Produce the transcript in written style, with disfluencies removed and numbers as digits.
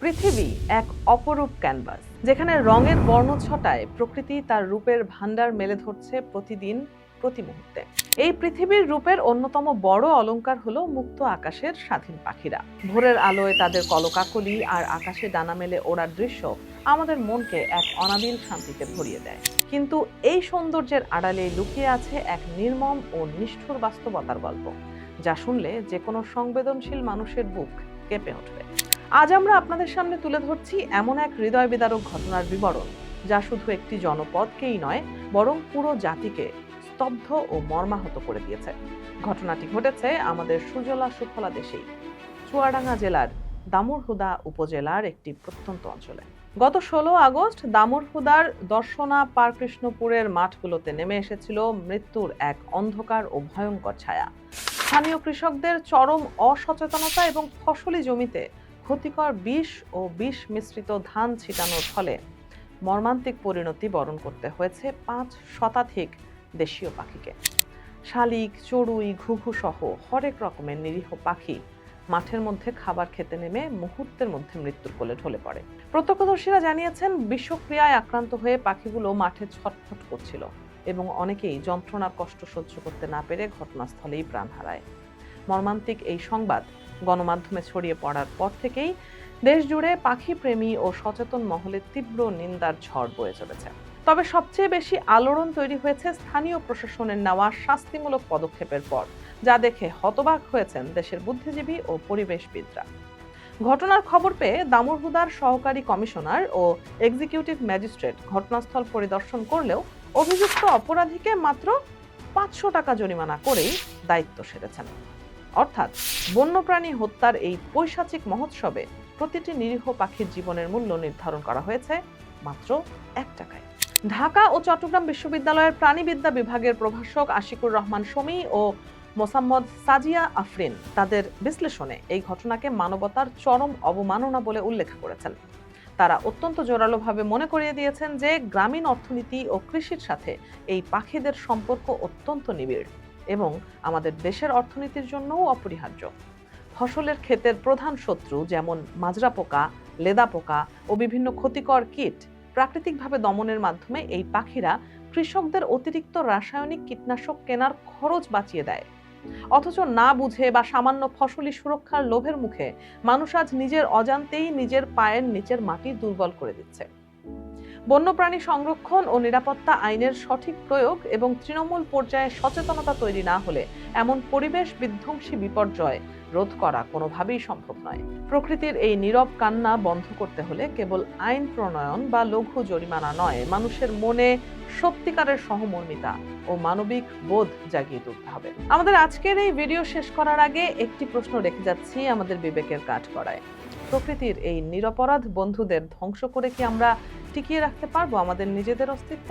পৃথিবী এক অপরূপ ক্যানভাস, যেখানে রঙের বর্ণছটায় প্রকৃতি তার রূপের ভান্ডার মেলে ধরছে প্রতিদিন, প্রতি মুহূর্তে। এই পৃথিবীর রূপের অন্যতম বড় অলংকার হলো মুক্ত আকাশের স্বাধীন পাখিরা। ভোরের আলোয় তাদের কলকাকলি আর আকাশে ডানা মেলে ওড়ার দৃশ্য আমাদের মনকে এক অনাবিল শান্তিতে ভরিয়ে দেয়। কিন্তু এই সৌন্দর্যের আড়ালে লুকিয়ে আছে এক নির্মম ও নিষ্ঠুর বাস্তবতার গল্প, যা শুনলে যে কোনো সংবেদনশীল মানুষের বুক কেঁপে উঠবে। আজ আমরা আপনাদের সামনে তুলে ধরছি এমন এক হৃদয় বিদারক ঘটনার বিবরণ, যা শুধু একটি জনপদকেই নয়, বরং পুরো জাতিকে স্তব্ধ ও মর্মাহত করে দিয়েছে। ঘটনাটি ঘটেছে আমাদের সুজলা সুফলা দেশেই, চুয়াডাঙ্গা জেলার দামুড়হুদা উপজেলার একটি প্রত্যন্ত অঞ্চলে। গত 16 আগস্ট দামুড়হুদার দর্শনা পারকৃষ্ণপুরের মাঠগুলোতে নেমে এসেছিল মৃত্যুর এক অন্ধকার ও ভয়ঙ্কর ছায়া। স্থানীয় কৃষকদের চরম অসচেতনতা এবং ফসলি জমিতে ক্ষতিকর বিষ ও বিষ মিশ্রিত ধান ছিটানোর ফলে মর্মান্তিক পরিণতি বরণ করতে হয়েছে 5 শতাধিক দেশীয় পাখিকে। শালিক, চড়ুই, ঘুঘু সহ হরেক রকমের নিরীহ পাখি মাঠের মধ্যে খাবার খেতে নেমে মুহূর্তের মধ্যে মৃত্যুর কোলে ঢলে পড়ে। প্রত্যক্ষদর্শীরা জানিয়েছেন, বিষক্রিয়ায় আক্রান্ত হয়ে পাখিগুলো মাঠে ছটফট করছিল এবং অনেকেই যন্ত্রণার কষ্ট সহ্য করতে না পেরে ঘটনাস্থলেই প্রাণ হারায়। মর্মান্তিক এই সংবাদ গণমাধ্যমে ছড়িয়ে পড়ার পর থেকেই দেশ জুড়ে পাখি প্রেমী ও সচেতন মহলে তীব্র নিন্দার ঝড় বয়ে চলেছে। তবে সবচেয়ে বেশি আলোড়ন তৈরি হয়েছে স্থানীয় প্রশাসনের নেওয়া শাস্তিমূলক পদক্ষেপের পর, যা দেখে হতবাক হয়েছেন দেশের বুদ্ধিজীবী ও পরিবেশবিদরা। ঘটনার খবর পেয়ে দামুড়হুদার সহকারী কমিশনার ও এক্সিকিউটিভ ম্যাজিস্ট্রেট ঘটনাস্থল পরিদর্শন করলেও অভিযুক্ত অপরাধীকে মাত্র 500 টাকা জরিমানা করেই দায়িত্ব সেরেছেন। অর্থাৎ বন্যপ্রাণী হত্যার এই পৈশাচিক মহোৎসবে প্রতিটি নিরীহ পাখির জীবনের মূল্য নির্ধারণ করা হয়েছে মাত্র 1 টাকায়। ঢাকা ও চট্টগ্রাম বিশ্ববিদ্যালয়ের প্রাণীবিদ্যা বিভাগের প্রভাষক আশিকুর রহমান শমী ও মোসাম্মদ সাজিয়া আফরিন তাদের বিশ্লেষণে এই ঘটনাকে মানবতার চরম অবমাননা বলে উল্লেখ করেছেন। তারা অত্যন্ত জোরালোভাবে মনে করিয়ে দিয়েছেন যে গ্রামীণ অর্থনীতি ও কৃষির সাথে এই পাখিদের সম্পর্ক অত্যন্ত নিবিড় এবং আমাদের দেশের অর্থনীতির জন্যও অপরিহার্য। ফসলের ক্ষেতের প্রধান শত্রু যেমন মাজরা পোকা, লেদা পোকা ও বিভিন্ন ক্ষতিকর কীট প্রাকৃতিকভাবে দমনের মাধ্যমে এই পাখিরা কৃষকদের অতিরিক্ত রাসায়নিক কীটনাশক কেনার খরচ বাঁচিয়ে দেয়। অথচ না বুঝে বা সামান্য ফসলি সুরক্ষার লোভের মুখে মানুষ আজ নিজের অজান্তেই নিজের পায়ের নিচের মাটি দুর্বল করে দিচ্ছে। বন্যপ্রাণী সংরক্ষণ ও নিরাপত্তা আইনের সঠিক প্রয়োগ এবং তৃণমূল পর্যায়ে সচেতনতা তৈরি না হলে এমন পরিবেশ বিধ্বংসী বিপর্যয় রোধ করা কোনোভাবেই সম্ভব নয়। প্রকৃতির এই নীরব কান্না বন্ধ করতে হলে কেবল আইন প্রণয়ন বা লঘু জরিমানা নয়, মানুষের মনে সত্যিকারের সহমর্মিতা ও মানবিক বোধ জাগিয়ে তুলতে হবে। আমাদের আজকের এই ভিডিও শেষ করার আগে একটি প্রশ্ন রেখে যাচ্ছি আমাদের বিবেকের কাঠগড়ায়। প্রকৃতির এই নিরপরাধ বন্ধুদের ধ্বংস করে কি আমরা টিকিয়ে রাখতে পারবো আমাদের নিজেদের অস্তিত্ব?